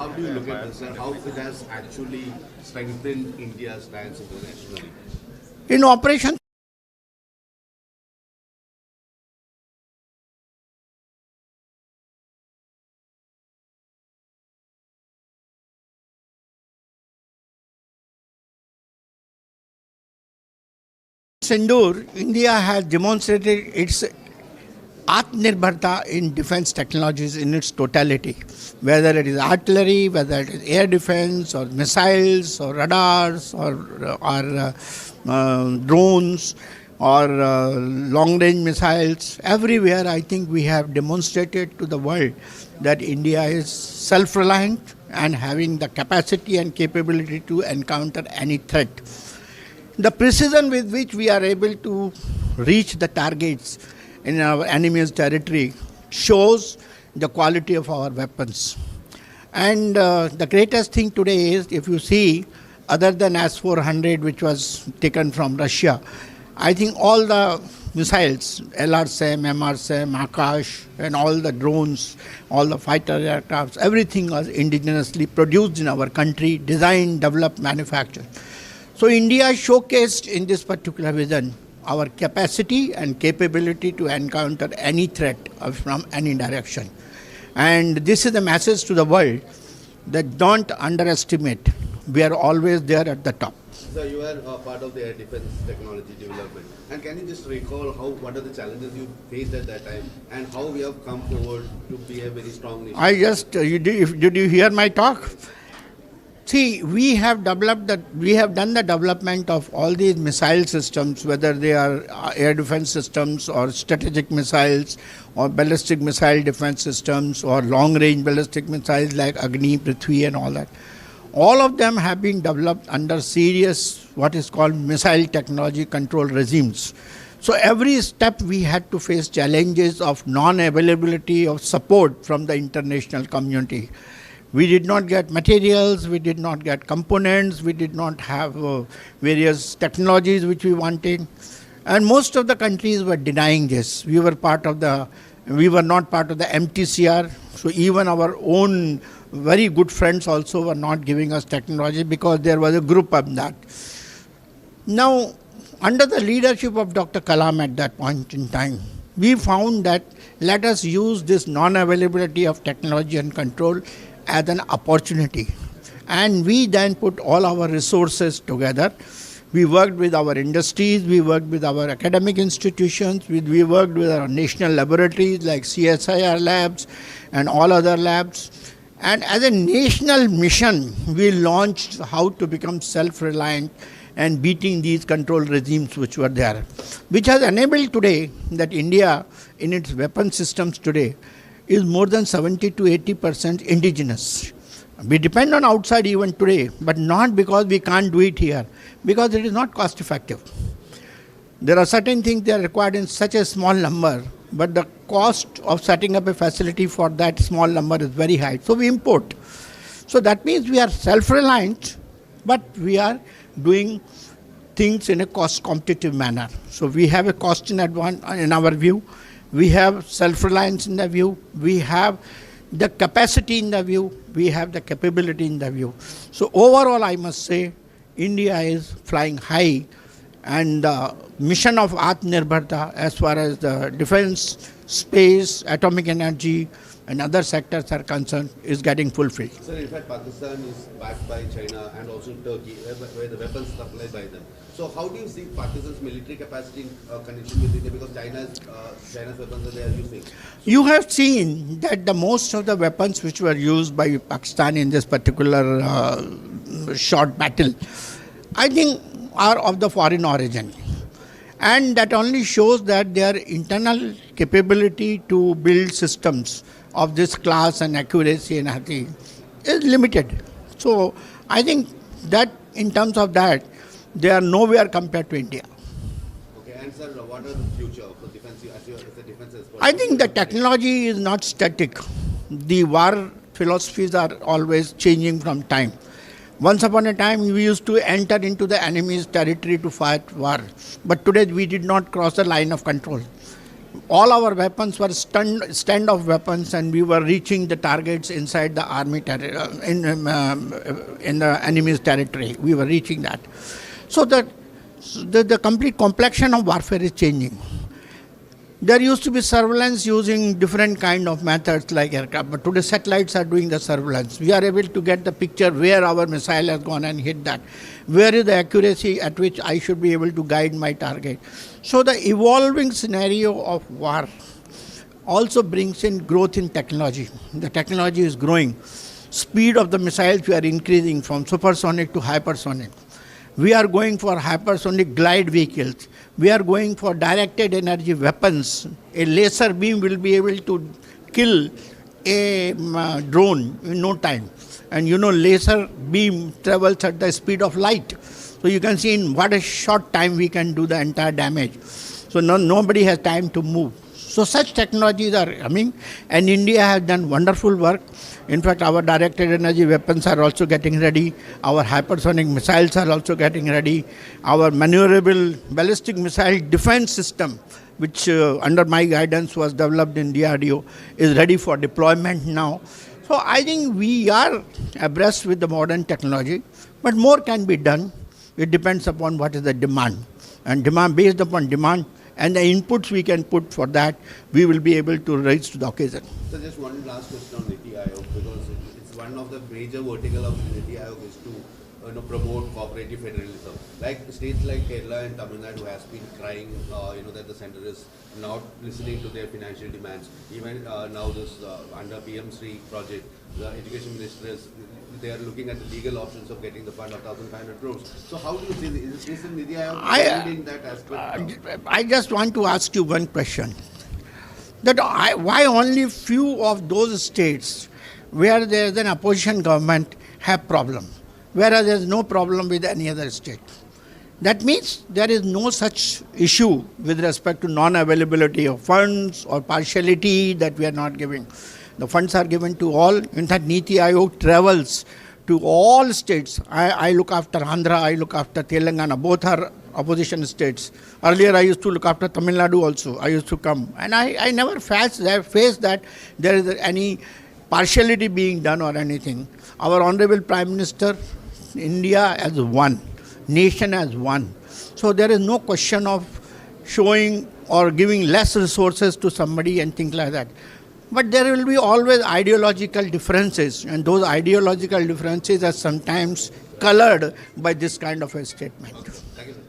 how do you look at this and how it has actually strengthened India's stance internationally? In Operation Sindoor, India has demonstrated its Atmanirbharta in defense technologies in its totality, whether it is artillery, whether it is air defense, or missiles, or radars, or drones, or long-range missiles. Everywhere, I think we have demonstrated to the world that India is self-reliant and having the capacity and capability to encounter any threat. The precision with which we are able to reach the targets in our enemy's territory shows the quality of our weapons. And the greatest thing today is, if you see, other than S-400, which was taken from Russia, I think all the missiles, LRSAM, MRSAM, Akash, and all the drones, all the fighter aircrafts, everything was indigenously produced in our country, designed, developed, manufactured. So India showcased in this particular vision our capacity and capability to encounter any threat from any direction. And this is a message to the world that don't underestimate. We are always there at the top. So you are part of the air defense technology development. And can you just recall what are the challenges you faced at that time and how we have come forward to be a very strong nation? Did you hear my talk? See, we have done the development of all these missile systems, whether they are air defense systems or strategic missiles or ballistic missile defense systems or long-range ballistic missiles like Agni, Prithvi and all that. All of them have been developed under serious, what is called missile technology control regimes. So every step we had to face challenges of non-availability of support from the international community. We did not get materials, we did not get components, we did not have various technologies which we wanted. And most of the countries were denying this. We were not part of the MTCR. So even our own very good friends also were not giving us technology because there was a group of that. Now, under the leadership of Dr. Kalam at that point in time, we found that let us use this non-availability of technology and control as an opportunity. And we then put all our resources together. We worked with our industries, we worked with our academic institutions, we worked with our national laboratories like CSIR labs and all other labs. And as a national mission, we launched how to become self-reliant and beating these control regimes which were there, which has enabled today that India in its weapon systems today is more than 70 to 80% indigenous. We depend on outside even today, but not because we can't do it here, because it is not cost effective. There are certain things that are required in such a small number, but the cost of setting up a facility for that small number is very high. So we import. So that means we are self-reliant, but we are doing things in a cost competitive manner. So we have a cost in our view. We have self-reliance in the view, we have the capacity in the view, we have the capability in the view. So overall, I must say, India is flying high, and the mission of Atmanirbharta as far as the defense, space, atomic energy and other sectors are concerned is getting fulfilled. Sir, in fact, Pakistan is backed by China and also Turkey, where the weapons are supplied by them. So how do you see Pakistan's military capacity in connection with India? Because China's weapons that they are using. You have seen that the most of the weapons which were used by Pakistan in this particular short battle, I think are of the foreign origin. And that only shows that their internal capability to build systems of this class and accuracy and everything is limited. So I think that in terms of that, they are nowhere compared to India. Okay, and sir, what are the future of the defense as a defense expert? I think the technology is not static. The war philosophies are always changing from time. Once upon a time, we used to enter into the enemy's territory to fight war. But today, we did not cross the line of control. all our weapons were stand-off weapons, and we were reaching the targets inside the army in the enemy's territory. We were reaching that. So the complete complexion of warfare is changing. There used to be surveillance using different kind of methods like aircraft, but today satellites are doing the surveillance. We are able to get the picture where our missile has gone and hit that. Where is the accuracy at which I should be able to guide my target? So the evolving scenario of war also brings in growth in technology. The technology is growing. Speed of the missiles we are increasing from supersonic to hypersonic. We are going for hypersonic glide vehicles. We are going for directed energy weapons. A laser beam will be able to kill a drone in no time. And laser beam travels at the speed of light. So you can see in what a short time we can do the entire damage. So nobody has time to move. So such technologies are coming, and India has done wonderful work. In fact, our directed energy weapons are also getting ready. Our hypersonic missiles are also getting ready. Our maneuverable ballistic missile defense system, which under my guidance was developed in DRDO, is ready for deployment now. So I think we are abreast with the modern technology, but more can be done. It depends upon what is the demand. And demand, based upon demand, and the inputs we can put for that, we will be able to rise to the occasion. So just one last question on Niti Aayog, because it's one of the major vertical of Niti Aayog is to promote cooperative federalism. Like states like Kerala and Tamil Nadu has been crying, that the center is not listening to their financial demands. Even now this under PM Sri project, the education minister they are looking at the legal options of getting the fund of 1,500 crores. So how do you see this? Is Niti Aayog in that aspect? I just want to ask you one question. Why only few of those states where there is an opposition government have problem, whereas there is no problem with any other state? That means there is no such issue with respect to non-availability of funds or partiality that we are not giving. The funds are given to all. In fact, Niti Aayog travels to all states. I look after Andhra, I look after Telangana, both are opposition states. Earlier I used to look after Tamil Nadu also. I used to come. And I never faced that there is any partiality being done or anything. Our Honorable Prime Minister, India as one, nation as one. So there is no question of showing or giving less resources to somebody and things like that. But there will be always ideological differences, and those ideological differences are sometimes colored by this kind of a statement. Okay. Thank you, sir.